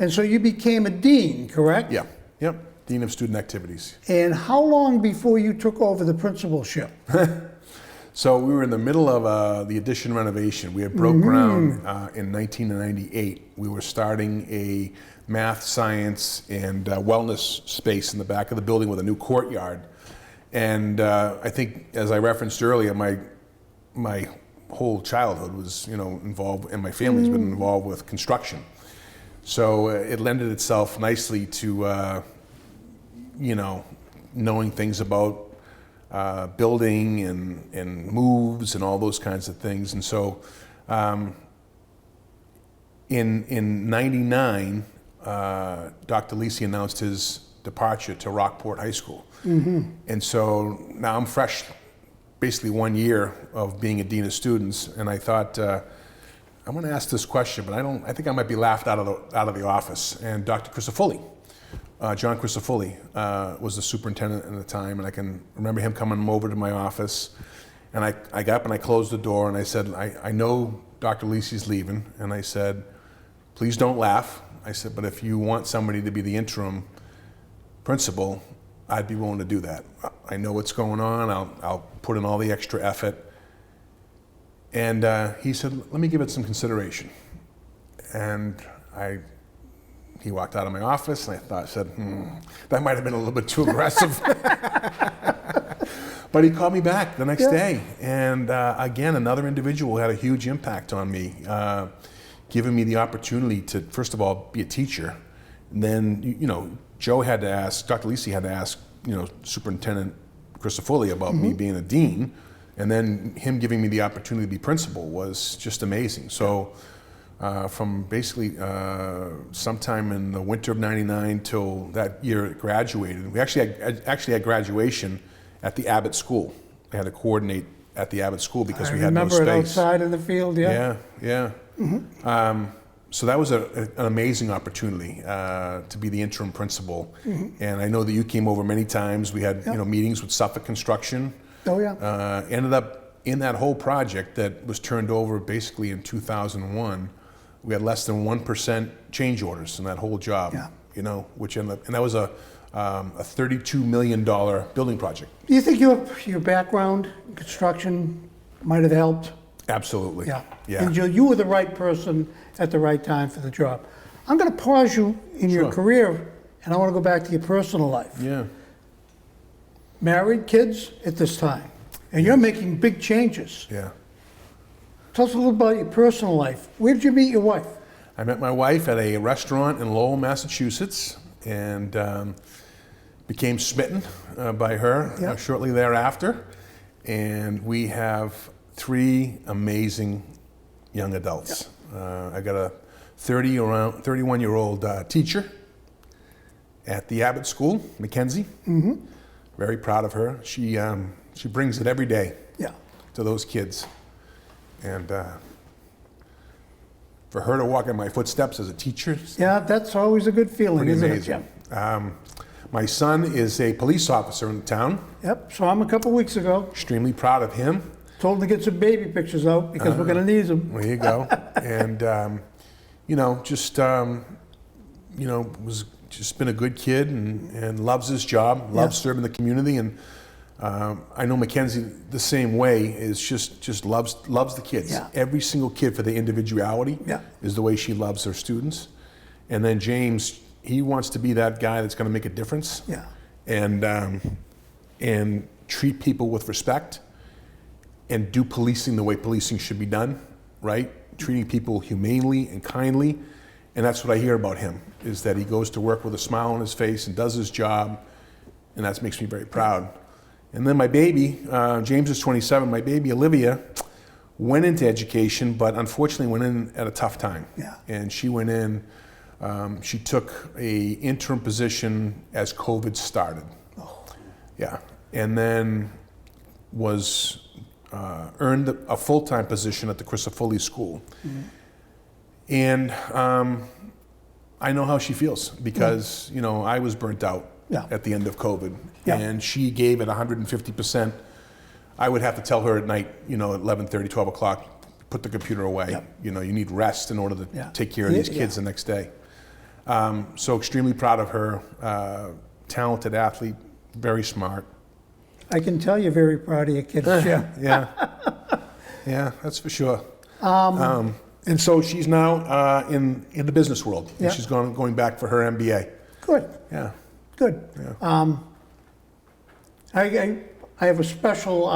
so you became a dean, correct? Yeah, yep, Dean of Student Activities. And how long before you took over the principalship? So we were in the middle of the addition renovation. We had broke ground in 1998. We were starting a math, science, and wellness space in the back of the building with a new courtyard. And I think, as I referenced earlier, my whole childhood was, you know, involved, and my family's been involved with construction. So it lended itself nicely to, you know, knowing things about building and moves and all those kinds of things. And so in 99, Dr. Lisi announced his departure to Rockport High School. And so now I'm fresh, basically 1 year of being a dean of students, and I thought, I'm going to ask this question, but I think I might be laughed out of the office. And Dr. Crisafulli, John Crisafulli, was the superintendent at the time, and I can remember him coming over to my office, and I got up and I closed the door, and I said, I know Dr. Lisi's leaving, and I said, please don't laugh. I said, but if you want somebody to be the interim principal, I'd be willing to do that. I know what's going on. I'll put in all the extra effort. And he said, let me give it some consideration. And he walked out of my office, and I said, that might have been a little bit too aggressive. But he called me back the next day. And again, another individual had a huge impact on me, giving me the opportunity to, first of all, be a teacher, And then, Joe had to ask, Dr. Lisi had to ask, Superintendent Christofoli about me being a dean. And then him giving me the opportunity to be principal was just amazing. So from basically sometime in the winter of '99 till that year it graduated, we actually had graduation at the Abbott School. I had to coordinate at the Abbott School because we had no space. I remember it outside in the field, yeah. Yeah. So that was an amazing opportunity to be the interim principal. And I know that you came over many times. We had meetings with Suffolk Construction. Oh, yeah. Ended up in that whole project that was turned over basically in 2001, we had less than 1% change orders in that whole job, which ended up, and that was a $32 million building project. Do you think your background in construction might have helped? Absolutely. Yeah. And you were the right person at the right time for the job. I'm going to pause you in your career, and I want to go back to your personal life. Yeah. Married, kids at this time, and you're making big changes. Yeah. Tell us a little about your personal life. Where did you meet your wife? I met my wife at a restaurant in Lowell, Massachusetts, and became smitten by her shortly thereafter. And we have 3 amazing young adults. I got a 31-year-old teacher at the Abbott School, Mackenzie. Very proud of her. She brings it every day to those kids. And for her to walk in my footsteps as a teacher. Yeah, that's always a good feeling, isn't it, Jim? My son is a police officer in town. Yep, saw him a couple weeks ago. Extremely proud of him. Told him to get some baby pictures out because we're going to need them. There you go. And, was just been a good kid and loves his job, loves serving the community. And I know Mackenzie the same way, is just loves the kids. Yeah. Every single kid, for the individuality is the way she loves her students. And then James, he wants to be that guy that's going to make a difference. Yeah. And treat people with respect and do policing the way policing should be done, right? Treating people humanely and kindly. And that's what I hear about him, is that he goes to work with a smile on his face and does his job, and that makes me very proud. And then my baby, James is 27, my baby Olivia went into education, but unfortunately went in at a tough time. Yeah. And she went in, she took a interim position as COVID started. Oh. Yeah, and then earned a full-time position at the Christofoli School. And I know how she feels because, I was burnt out at the end of COVID. And she gave it 150%. I would have to tell her at night, at 11:30, 12 o'clock, put the computer away. You need rest in order to take care of these kids the next day. So extremely proud of her. Talented athlete, very smart. I can tell you're very proud of your kids, Jim. Yeah, that's for sure. And so she's now in the business world. And she's going back for her MBA. Good. Yeah. Good. Yeah. I have a special,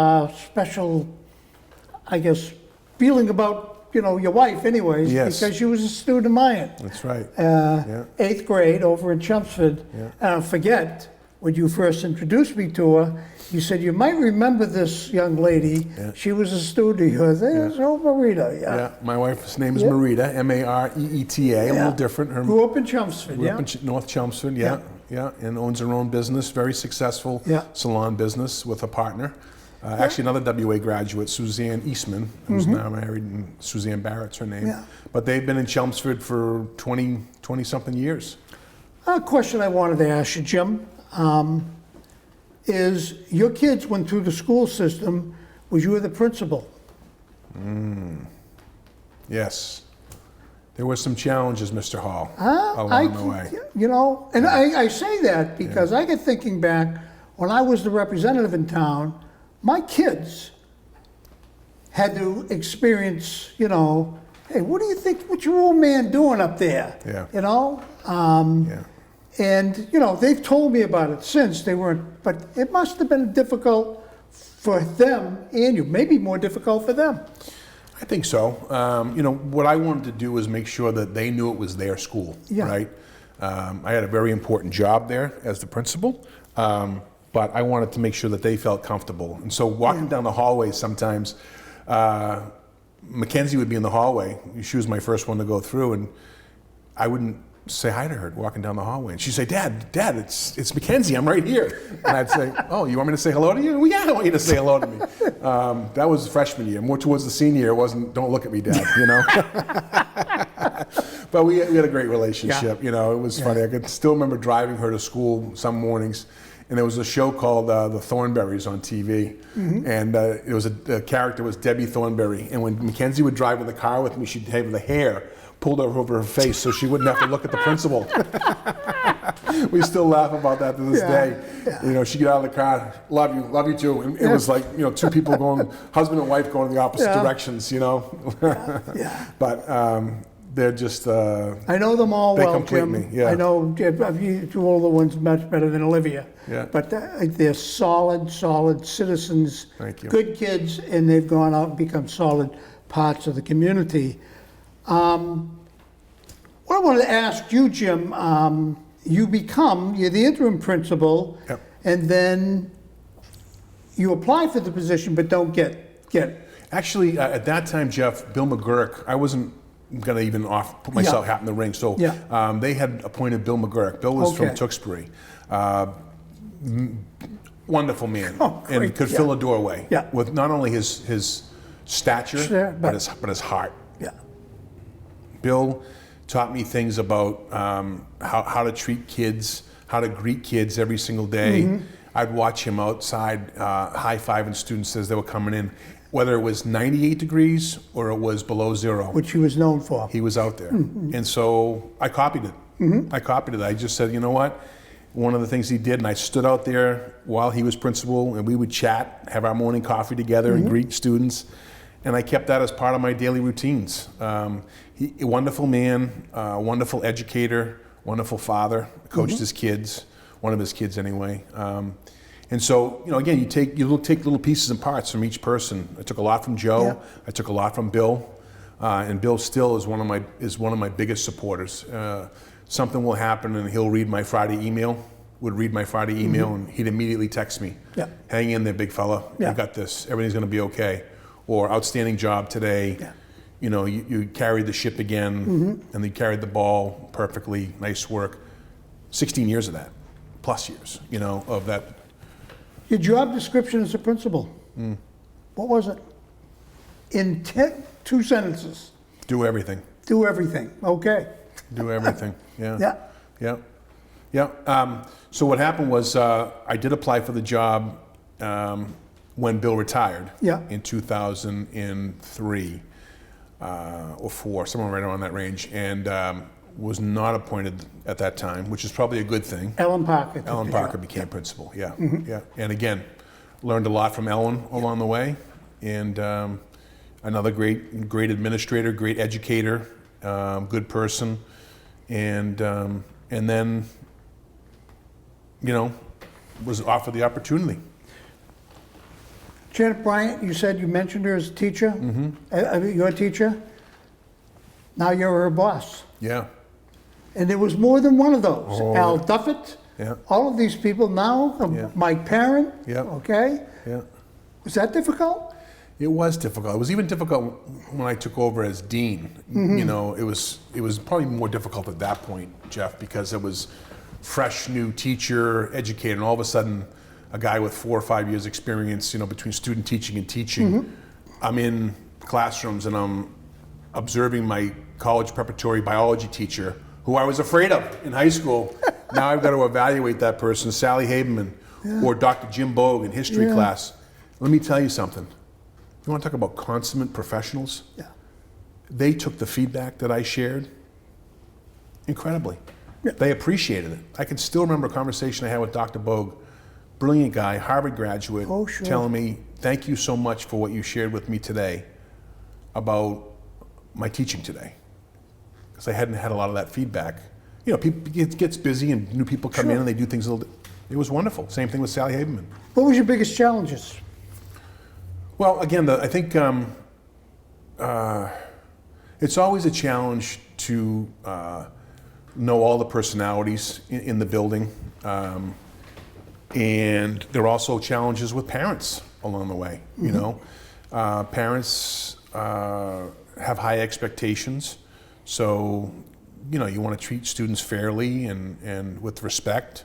I guess, feeling about, your wife anyways, because she was a student of mine. That's right. 8th grade over in Chelmsford. And I'll forget, when you first introduced me to her, you said, you might remember this young lady. She was a student of yours. There's Marita. Yeah, my wife's name is Marita, Mareeta, a little different. Her grew up in Chelmsford, Grew up in North Chelmsford, and owns her own business, very successful salon business with a partner. Actually, another WA graduate, Suzanne Eastman, who's now married, and Suzanne Barrett's her name. But they've been in Chelmsford for 20-something years. A question I wanted to ask you, Jim, is your kids went through the school system, was you the principal? Yes. There were some challenges, Mr. Hall, along the way. And I say that because I get thinking back, when I was the representative in town, my kids had to experience, hey, what do you think, what's your old man doing up there? And, they've told me about it since. They weren't, but it must have been difficult for them and you, maybe more difficult for them. I think so. What I wanted to do was make sure that they knew it was their school, right? I had a very important job there as the principal, but I wanted to make sure that they felt comfortable. And so walking down the hallway sometimes, Mackenzie would be in the hallway. She was my first one to go through, and I wouldn't say hi to her walking down the hallway. And she'd say, Dad, it's Mackenzie, I'm right here. And I'd say, oh, you want me to say hello to you? Well, yeah, I want you to say hello to me. That was freshman year. More towards the senior year, it wasn't, don't look at me, Dad, you know? But we had a great relationship, you know, it was funny. I could still remember driving her to school some mornings, and there was a show called The Thornberrys on TV. And it was the character was Debbie Thornberry. And when Mackenzie would drive in the car with me, she'd have the hair pulled over her face so she wouldn't have to look at the principal. We still laugh about that to this day. You know, she'd get out of the car, love you too. And it was like, you know, two people going, husband and wife going in the opposite directions, you know. But they're just, I know them all they well, complete Jim. me, I know you two older ones much better than Olivia. But they're solid citizens, Thank you. Good kids, and they've gone out and become solid parts of the community. What I wanted to ask you, Jim, you're the interim principal, and then you apply for the position but don't get it. Actually, at that time, Jeff, Bill McGurk, I wasn't going to even put myself hat in the ring. So they had appointed Bill McGurk. Bill was from Tewksbury. Wonderful man, and could fill a doorway with not only his stature, but his heart. Bill taught me things about how to treat kids, how to greet kids every single day. I'd watch him outside high-fiving students as they were coming in, whether it was 98 degrees or it was below zero. Which he was known for. He was out there. And so I copied it. I just said, you know what? One of the things he did, and I stood out there while he was principal, and we would chat, have our morning coffee together and greet students. And I kept that as part of my daily routines. A wonderful man, wonderful educator, wonderful father, coached his kids, one of his kids anyway. And so, you know, again, you take little pieces and parts from each person. I took a lot from Joe. I took a lot from Bill, and Bill still is one of my biggest supporters. Something will happen, and he'll read my Friday email. And he'd immediately text me, "Hang in there, big fella. You got this. Everything's going to be okay." Or outstanding job today. You know, you carried the ship again, and you carried the ball perfectly. Nice work. 16 years of that, plus years, you know, of that. Your job description as a principal, what was it? In 2 sentences. Do everything. Do everything, okay. Do everything, yeah. So what happened was I did apply for the job when Bill retired in 2003 or 4, somewhere right around that range, and was not appointed at that time, which is probably a good thing. Ellen Parker became principal, And again, learned a lot from Ellen along the way, and another great administrator, great educator, good person, and then, you know, was offered the opportunity. Janet Bryant, you said you mentioned her as a teacher. You're a teacher. Now you're her boss. Yeah. And there was more than one of those. Al Duffett. Yeah. All of these people now. Mike Parent. Okay. Yeah. Was that difficult? It was difficult. It was even difficult when I took over as dean. You know, it was probably more difficult at that point, Jeff, because it was fresh new teacher, educator, and all of a sudden, a guy with 4 or 5 years experience, you know, between student teaching and teaching. I'm in classrooms and I'm observing my college preparatory biology teacher, who I was afraid of in high school. Now I've got to evaluate that person, Sally Haberman, or Dr. Jim Bogue in history class. Let me tell you something. You want to talk about consummate professionals? They took the feedback that I shared incredibly. They appreciated it. I can still remember a conversation I had with Dr. Bogue, brilliant guy, Harvard graduate, telling me, "Thank you so much for what you shared with me today about my teaching today." Because I hadn't had a lot of that feedback. You know, it gets busy and new people come in and they do things a little. It was wonderful. Same thing with Sally Haberman. What was your biggest challenges? Well, again, I think it's always a challenge to know all the personalities in the building. And there are also challenges with parents along the way, you know. Parents have high expectations, so, you know, you want to treat students fairly and with respect.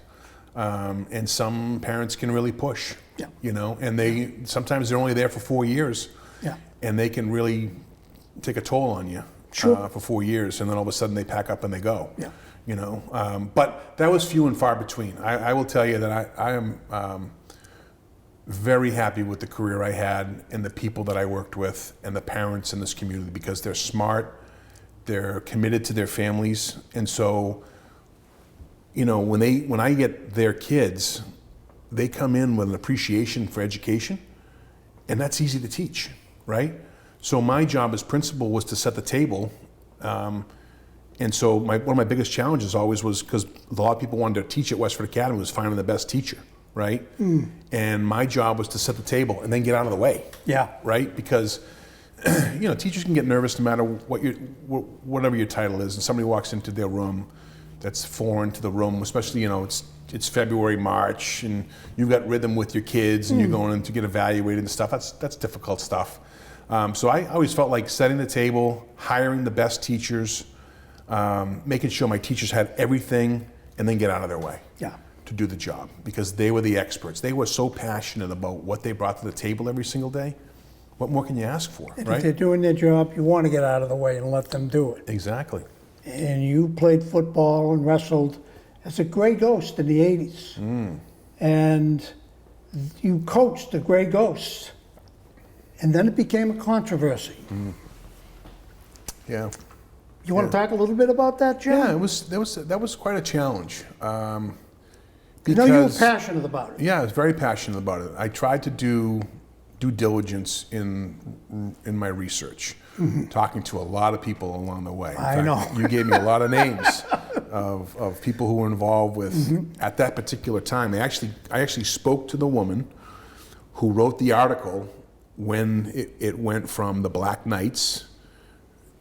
And some parents can really push, you know, and sometimes they're only there for 4 years, and they can really take a toll on you for 4 years, and then all of a sudden they pack up and they go. You know, but that was few and far between. I will tell you that I am very happy with the career I had and the people that I worked with and the parents in this community, because they're smart, they're committed to their families, and so, you know, when I get their kids, they come in with an appreciation for education, and that's easy to teach, right? So my job as principal was to set the table. And so one of my biggest challenges always was, because a lot of people wanted to teach at Westford Academy, was finding the best teacher, right? And my job was to set the table and then get out of the way. Right? Because, you know, teachers can get nervous no matter whatever your title is, and somebody walks into their room that's foreign to the room, especially, you know, it's February, March, and you've got rhythm with your kids, and you're going in to get evaluated and stuff. That's difficult stuff. So I always felt like setting the table, hiring the best teachers, making sure my teachers had everything, and then get out of their way to do the job, because they were the experts. They were so passionate about what they brought to the table every single day. What more can you ask for, And right? if they're doing their job, you want to get out of the way and let them do it. Exactly. And you played football and wrestled as a Gray Ghost in the 80s. And you coached the Gray Ghosts. And then it became a controversy. Yeah. You want to talk a little bit about that, Jim? Yeah, that was quite a challenge. I know you were passionate about it. Yeah, I was very passionate about it. I tried to do due diligence in my research, talking to a lot of people along the way. In fact, you gave me a lot of names of people who were involved with at that particular time. I actually spoke to the woman who wrote the article when it went from the Black Knights,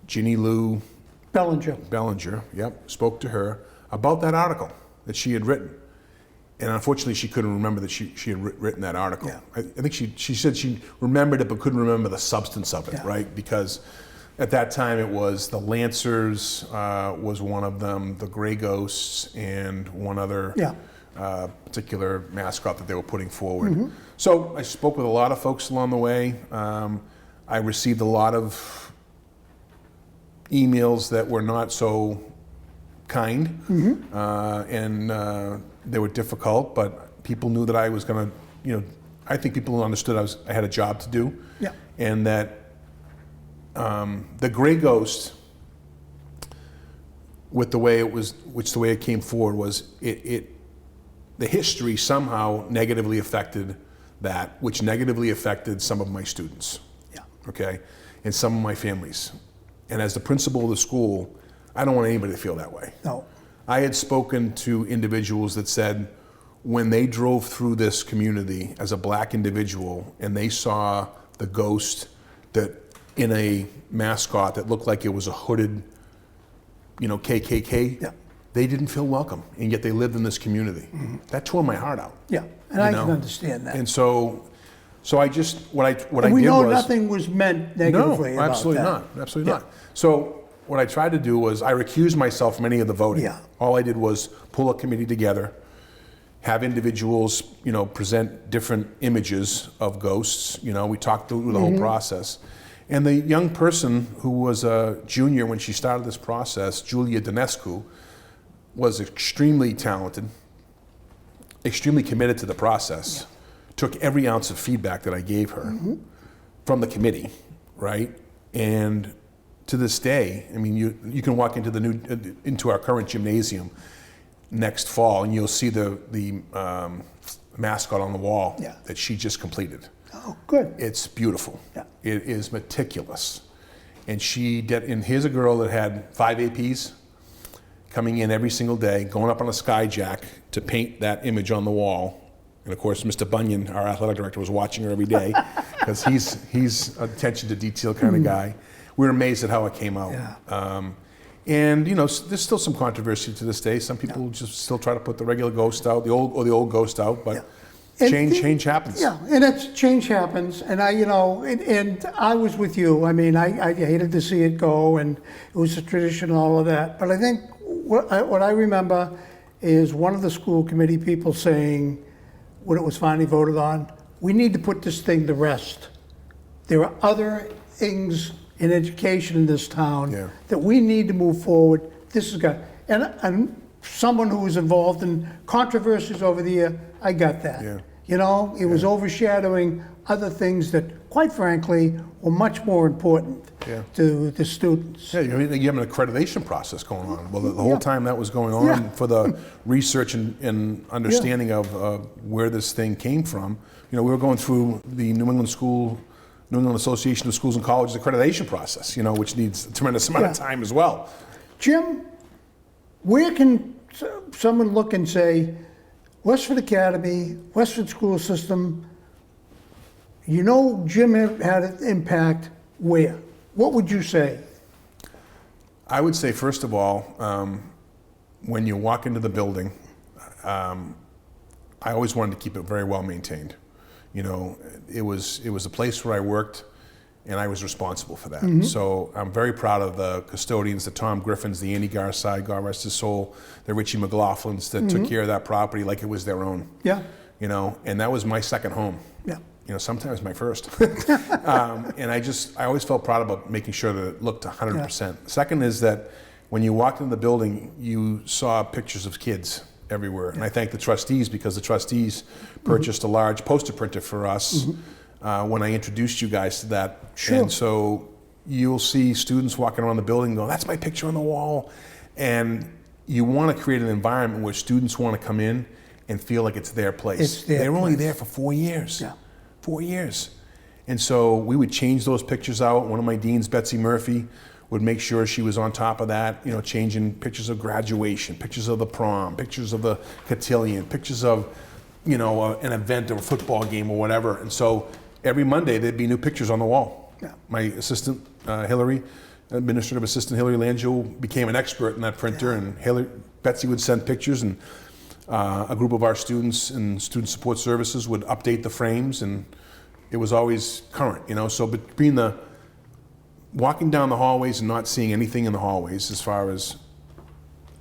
Ginny Lou Bellinger, spoke to her about that article that she had written. And unfortunately, she couldn't remember that she had written that article. I think she said she remembered it, but couldn't remember the substance of it, right? Because at that time, it was the Lancers was one of them, the Gray Ghosts, and one other particular mascot that they were putting forward. So I spoke with a lot of folks along the way. I received a lot of emails that were not so kind, and they were difficult, but people knew that I was going to, you know, I think people understood I had a job to do, and that the Gray Ghost, with the way it came forward, was the history somehow negatively affected that, which negatively affected some of my students, okay, and some of my families. And as the principal of the school, I don't want anybody to feel that way. No. I had spoken to individuals that said when they drove through this community as a black individual and they saw the ghost that in a mascot that looked like it was a hooded, you know, KKK, they didn't feel welcome, and yet they lived in this community. That tore my heart out. And I can understand that. And so I just, what I did was... We know nothing was meant negatively about that. Absolutely not. So what I tried to do was I recused myself from any of the voting. All I did was pull a committee together, have individuals, you know, present different images of ghosts. You know, we talked through the whole process. And the young person who was a junior when she started this process, Julia Donescu, was extremely talented, extremely committed to the process, took every ounce of feedback that I gave her from the committee, right? And to this day, I mean, you can walk into our current gymnasium next fall, and you'll see the mascot on the wall that she just completed. Oh, good. It's beautiful. It is meticulous. And she did, and here's a girl that had 5 APs coming in every single day, going up on a skyjack to paint that image on the wall. And of course, Mr. Bunyan, our athletic director, was watching her every day because he's an attention to detail kind of guy. We were amazed at how it came out. And there's still some controversy to this day. Some people just still try to put the regular ghost out, the old ghost out, but change happens. Yeah, and change happens. And and I was with you. I mean, I hated to see it go, and it was a tradition and all of that. But I think what I remember is one of the school committee people saying, when it was finally voted on, we need to put this thing to rest. There are other things in education in this town that we need to move forward. This is good. And someone who was involved in controversies over the year, I got that. Yeah. It was overshadowing other things that, quite frankly, were much more important to the students. Yeah, you have an accreditation process going on. Well, the whole time that was going on for the research and understanding of where this thing came from, we were going through the New England Association of Schools and Colleges accreditation process, which needs a tremendous amount of time as well. Jim, where can someone look and say, Westford Academy, Westford school system, Jim had an impact where? What would you say? I would say, first of all, when you walk into the building, I always wanted to keep it very well maintained. It was a place where I worked, and I was responsible for that. Mm-hmm. So I'm very proud of the custodians, the Tom Griffins, the Andy Garside, God rest his soul, the Richie McLaughlins that took care of that property like it was their own. Yeah. And that was my second home. Yeah. Sometimes my first. And I always felt proud about making sure that it looked 100%. Yeah. Second is that when you walked in the building, you saw pictures of kids everywhere. And I thank the trustees, because the trustees purchased a large poster printer for us when I introduced you guys to that. Sure. And so you'll see students walking around the building and go, that's my picture on the wall. And you want to create an environment where students want to come in and feel like it's their place. They were only there for 4 years. Yeah. 4 years. And so we would change those pictures out. One of my deans, Betsy Murphy, would make sure she was on top of that, changing pictures of graduation, pictures of the prom, pictures of the cotillion, pictures of, an event or a football game or whatever. And so every Monday there'd be new pictures on the wall. Yeah. My assistant, administrative assistant Hillary Langell, became an expert in that printer, and Betsy would send pictures, and a group of our students and student support services would update the frames, and it was always current, So between walking down the hallways and not seeing anything in the hallways as far as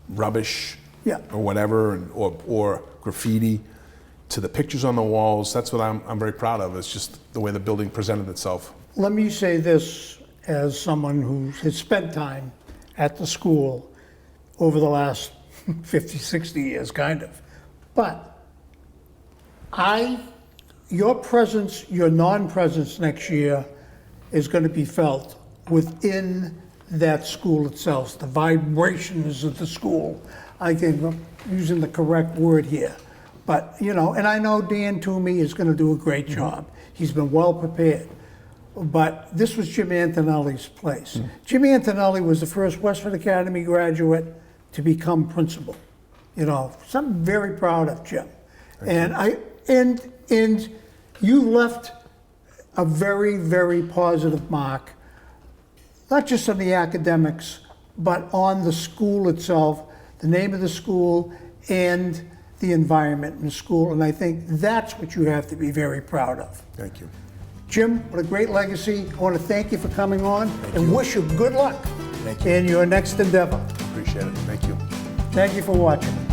rubbish or whatever, or graffiti, to the pictures on the walls, that's what I'm very proud of. It's just the way the building presented itself. Let me say this as someone who has spent time at the school over the last 50, 60 years, kind of. But your presence, your non-presence next year is going to be felt within that school itself, the vibrations of the school. I think I'm using the correct word here. But, and I know Dan Toomey is going to do a great job. He's been well prepared. But this was Jim Antonelli's place. Jim Antonelli was the first Westford Academy graduate to become principal. So I'm very proud of Jim. And you left a very, very positive mark, not just on the academics, but on the school itself, the name of the school, and the environment in the school. And I think that's what you have to be very proud of. Thank you. Jim, what a great legacy. I want to thank you for coming on and wish you good luck in your next endeavor. Appreciate it. Thank you. Thank you for watching.